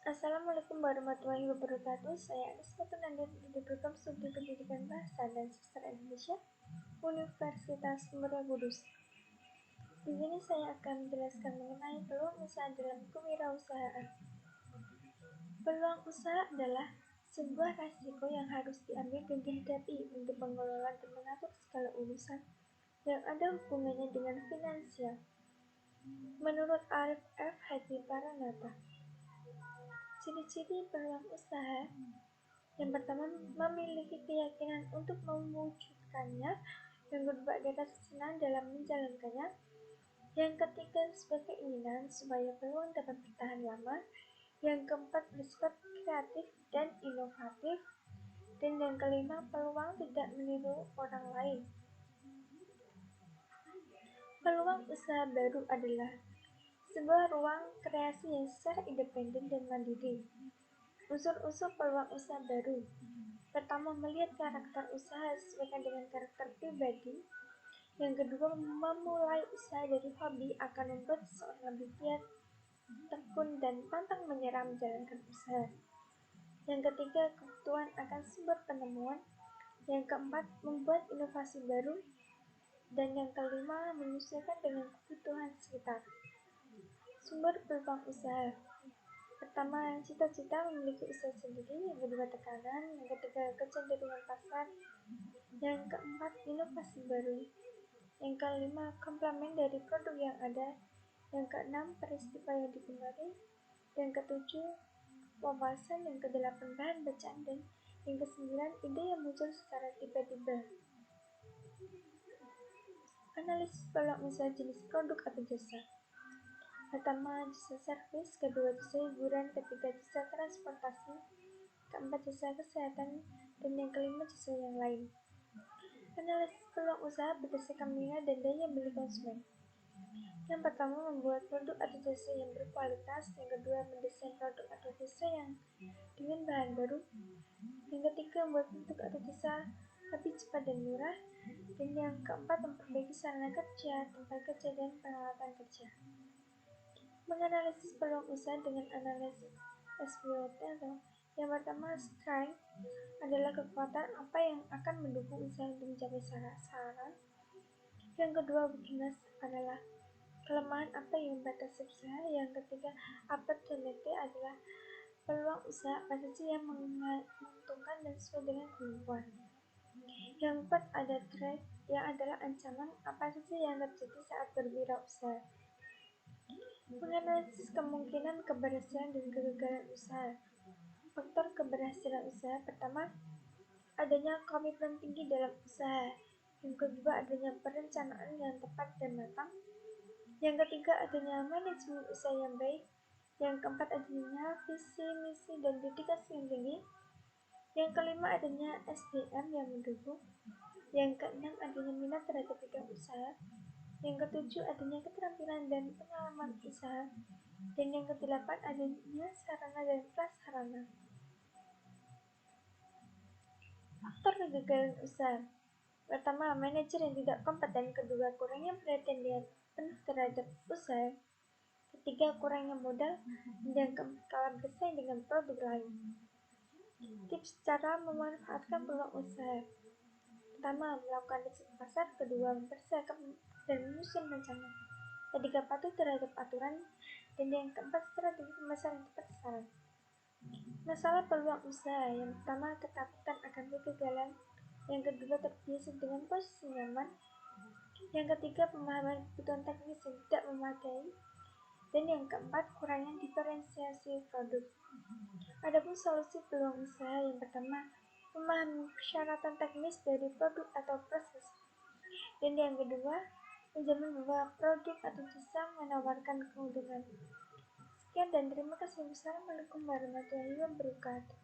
Assalamualaikum warahmatullahi wabarakatuh. Saya Anis Fatunandir dari Program Studi Pendidikan Bahasa dan Sastra Indonesia Universitas Muria Kudus. Di sini saya akan menjelaskan mengenai peluang usaha dalam kewirausahaan. Peluang usaha adalah sebuah resiko yang harus diambil dan dihadapi untuk mengelola dan mengatur segala urusan yang ada hubungannya dengan finansial. Menurut Arif F. Hadi Paranata, ciri-ciri peluang usaha: yang pertama, memiliki keyakinan untuk mewujudkannya. Yang kedua, ada rasa senang dalam menjalankannya. Yang ketiga, sebuah keinginan supaya peluang dapat bertahan lama. Yang keempat, bersifat kreatif dan inovatif. Dan yang kelima, peluang tidak meniru orang lain. Peluang usaha baru adalah sebuah ruang kreasi yang secara independen dan mandiri. Unsur-unsur peluang usaha baru: pertama, melihat karakter usaha sesuaikan dengan karakter pribadi. Yang kedua, memulai usaha dari hobi akan membuat seseorang lebih giat, tekun, dan pantang menyerah menjalankan usaha. Yang ketiga, kebutuhan akan sumber penemuan. Yang keempat, membuat inovasi baru. Dan yang kelima, menyesuaikan dengan kebutuhan sekitar. Sumber peluang usaha: pertama, cita-cita memiliki usaha sendiri. Yang kedua, tekanan. Yang ketiga, kecenderungan pasar. Yang keempat, inovasi baru. Yang kelima, komplement dari produk yang ada. Yang keenam, peristiwa yang digemari. Yang ketujuh, wawasan. Yang kedelapan, bahan bacaan. Dan yang kesembilan, ide yang muncul secara tiba-tiba. Analisis peluang usaha jenis produk atau jasa. Pertama, jasa servis. Kedua, jasa hiburan. Ketiga, jasa transportasi. Keempat, jasa kesehatan. Dan yang kelima, jasa yang lain. Analisis peluang usaha berdasarkan minat dan daya beli konsumen. Yang pertama, membuat produk atau jasa yang berkualitas. Yang kedua, mendesain produk atau jasa yang dengan bahan baru. Yang ketiga, membuat produk atau jasa lebih cepat dan murah. Dan yang keempat, memperbaiki sarana kerja, tempat kerja, dan peralatan kerja. Menganalisis peluang usaha dengan analisis SWOT. Yang pertama, strength adalah kekuatan apa yang akan mendukung usaha untuk mencapai sasaran. Yang kedua, weakness adalah kelemahan apa yang membatasi usaha. Yang ketiga, opportunity adalah peluang usaha apa saja yang menguntungkan dan sesuai dengan kemampuan. Yang keempat, ada threat yang adalah ancaman apa saja yang terjadi saat berwirausaha. Menganalisis kemungkinan keberhasilan dan kegagalan usaha. Faktor keberhasilan usaha: pertama, adanya komitmen tinggi dalam usaha. Yang kedua, adanya perencanaan yang tepat dan matang. Yang ketiga, adanya manajemen usaha yang baik. Yang keempat, adanya visi, misi, dan dedikasi yang tinggi. Yang kelima, adanya SDM yang mendukung. Yang keenam, adanya minat terhadap bidang usaha. Yang ketujuh, adanya keterampilan dan pengalaman usaha. Dan yang kedelapan, adanya sarana dan prasarana. Faktor kegagalan usaha: pertama, manajer yang tidak kompeten. Kedua, kurangnya perhatian yang penuh terhadap usaha. Ketiga, kurangnya modal. Dan yang keempat, kalah bersaing dengan produk lain. Tips cara memanfaatkan peluang usaha: pertama, melakukan riset pasar. Kedua, mempersiapkan dan menyusun rencana. Ketiga, patuh terhadap aturan. Dan yang keempat, strategi pemasaran tepat sasaran. Masalah peluang usaha: yang pertama, ketakutan akan kegagalan. Yang kedua, terbiasa dengan posisi nyaman. Yang ketiga, pemahaman kebutuhan teknis yang tidak memadai. Dan yang keempat, kurangnya diferensiasi produk. Adapun solusi peluang usaha: yang pertama, memahami persyaratan teknis dari produk atau proses. Dan yang kedua, menjamin bahwa produk atau jasa menawarkan keuntungan. Sekian dan terima kasih. Wassalamualaikum warahmatullahi wabarakatuh.